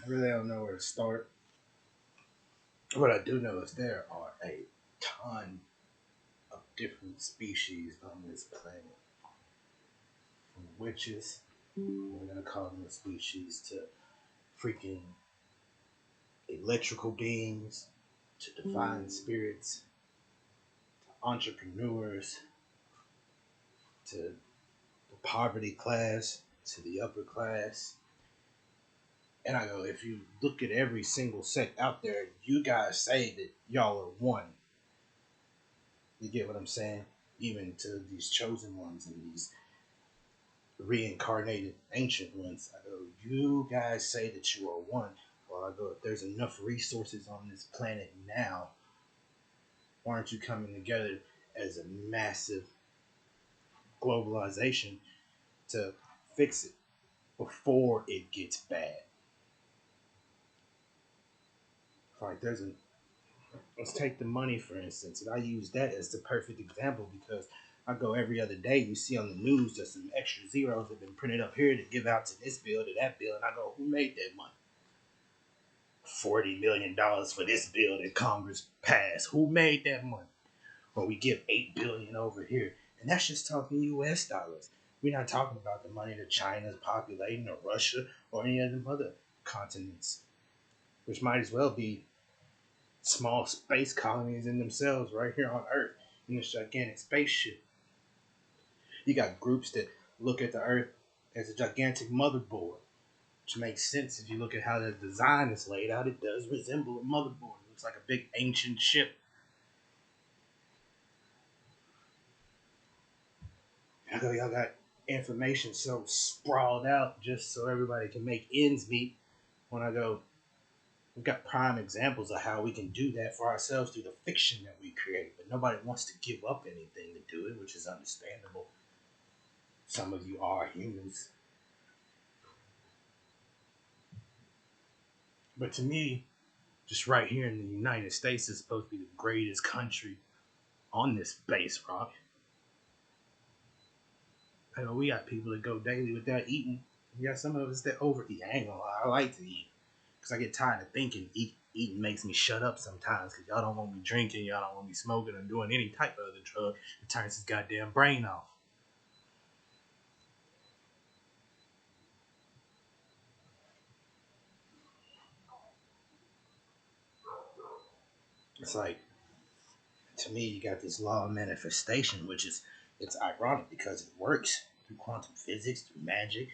I really don't know where to start. What I do know is there are a ton of different species on this planet. From witches, we're gonna call them a species, to freaking electrical beings, to divine spirits, entrepreneurs, to the poverty class, to the upper class. And I go, if you look at every single sect out there, you guys say that y'all are one. You get what I'm saying? Even to these chosen ones and these reincarnated ancient ones. I go, you guys say that you are one. Well, I go, if there's enough resources on this planet now, why aren't you coming together as a massive globalization to fix it before it gets bad? Like, let's take the money for instance, and I use that as the perfect example because I go every other day. You see on the news that some extra zeros have been printed up here to give out to this bill, to that bill, and I go, who made that money? $40 million for this bill that Congress passed. Who made that money? Or we give $8 billion over here, and that's just talking U.S. dollars. We're not talking about the money that China's populating, or Russia, or any of them other continents, which might as well be small space colonies in themselves right here on Earth in this gigantic spaceship. You got groups that look at the Earth as a gigantic motherboard, which makes sense if you look at how the design is laid out. It does resemble a motherboard. It looks like a big ancient ship. I go, y'all got information so sprawled out just so everybody can make ends meet. When I go, we've got prime examples of how we can do that for ourselves through the fiction that we create, but nobody wants to give up anything to do it, which is understandable. Some of you are humans. But to me, just right here in the United States is supposed to be the greatest country on this base rock. I know we got people that go daily without eating. We got some of us that overeat. I ain't gonna lie, I like to eat. Because I get tired of thinking. Eating makes me shut up sometimes. Because y'all don't want me drinking. Y'all don't want me smoking or doing any type of other drug. It turns his goddamn brain off. It's like, to me, you got this law of manifestation, which is, it's ironic because it works through quantum physics, through magic,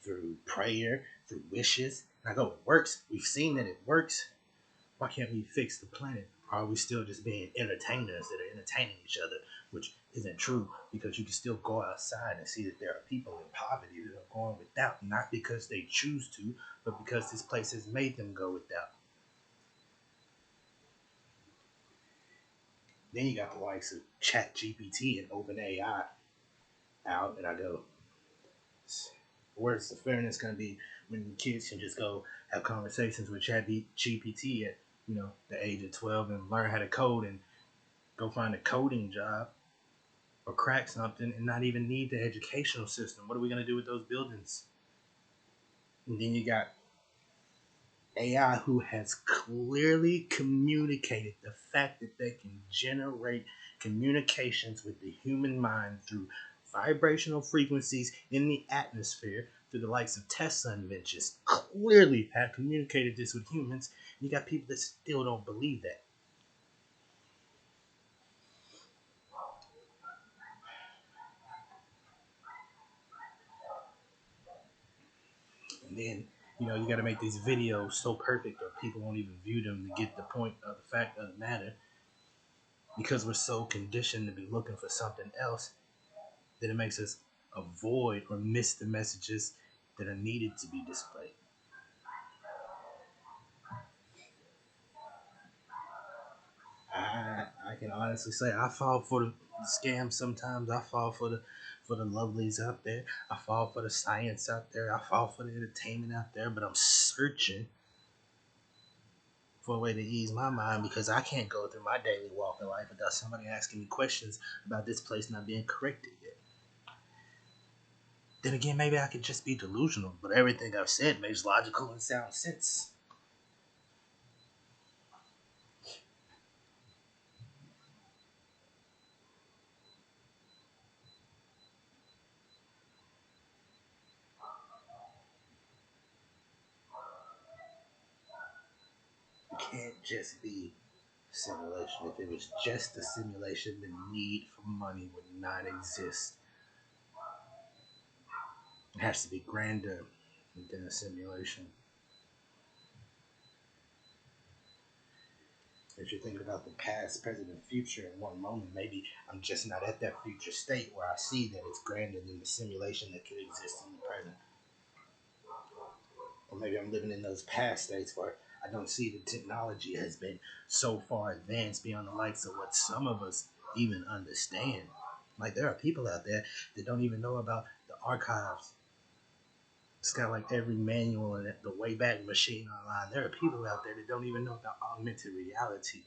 through prayer, through wishes. And I go, it works. We've seen that it works. Why can't we fix the planet? Or are we still just being entertainers that are entertaining each other, which isn't true because you can still go outside and see that there are people in poverty that are going without, not because they choose to, but because this place has made them go without. Then you got the likes of Chat GPT and OpenAI out, and I go, where's the fairness going to be when kids can just go have conversations with Chat GPT at the age of 12 and learn how to code and go find a coding job or crack something and not even need the educational system? What are we going to do with those buildings? And then you got AI who has clearly communicated the fact that they can generate communications with the human mind through vibrational frequencies in the atmosphere, through the likes of Tesla inventions, clearly have communicated this with humans. You got people that still don't believe that. And then, you got to make these videos so perfect or people won't even view them to get the point of the fact of the matter, because we're so conditioned to be looking for something else that it makes us avoid or miss the messages that are needed to be displayed. I can honestly say I fall for the scams sometimes. I fall for the lovelies out there. I fall for the science out there. I fall for the entertainment out there. But I'm searching for a way to ease my mind because I can't go through my daily walk in life without somebody asking me questions about this place not being corrected yet. Then again, maybe I could just be delusional, but everything I've said makes logical and sound sense. just be simulation. If it was just a simulation, the need for money would not exist. It has to be grander than a simulation. If you're thinking about the past, present, and future in one moment, maybe I'm just not at that future state where I see that it's grander than the simulation that could exist in the present. Or maybe I'm living in those past states where I don't see the technology has been so far advanced beyond the likes of what some of us even understand. Like there are people out there that don't even know about the archives. It's got like every manual and the Wayback Machine online. There are people out there that don't even know about augmented reality.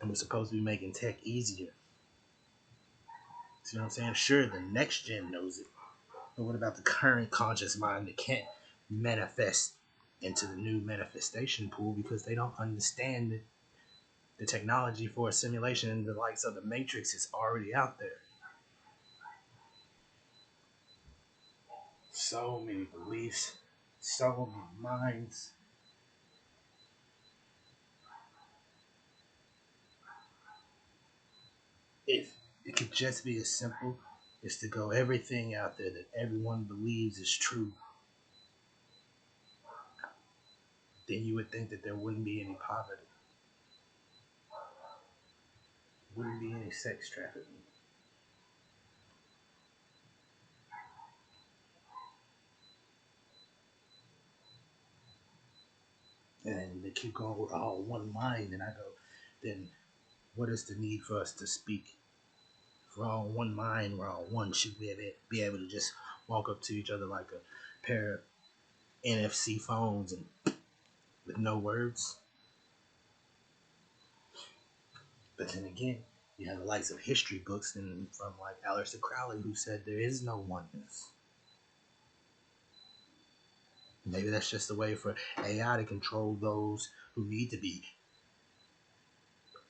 And we're supposed to be making tech easier. See what I'm saying? Sure, the next gen knows it. But what about the current conscious mind that can't manifest into the new manifestation pool because they don't understand the technology for a simulation and the likes of the Matrix is already out there? So many beliefs, so many minds. If it could just be as simple as to go everything out there that everyone believes is true, then you would think that there wouldn't be any poverty, wouldn't be any sex trafficking. And they keep going with all one mind, and I go, then what is the need for us to speak? If we're all one mind, we're all one. Should we be able to just walk up to each other like a pair of NFC phones and with no words? But then again, you have the likes of history books and from like Aleister Crowley who said there is no oneness. Maybe that's just a way for AI to control those who need to be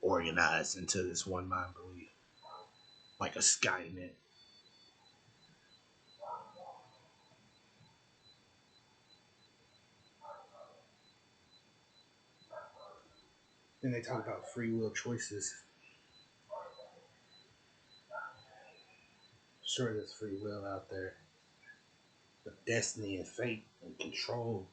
organized into this one mind belief, like a Skynet. Then they talk about free will choices. Sure, there's free will out there, but destiny and fate and control,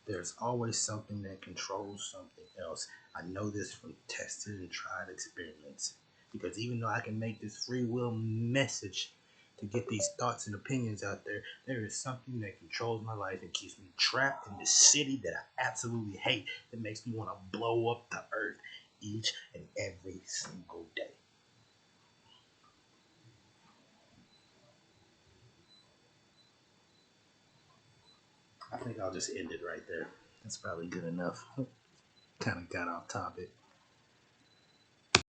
there's always something that controls something else. I know this from tested and tried experiments. Because even though I can make this free will message to get these thoughts and opinions out there, there is something that controls my life and keeps me trapped in this city that I absolutely hate, that makes me want to blow up the earth each and every single day. I think I'll just end it right there. That's probably good enough. Kind of got off topic.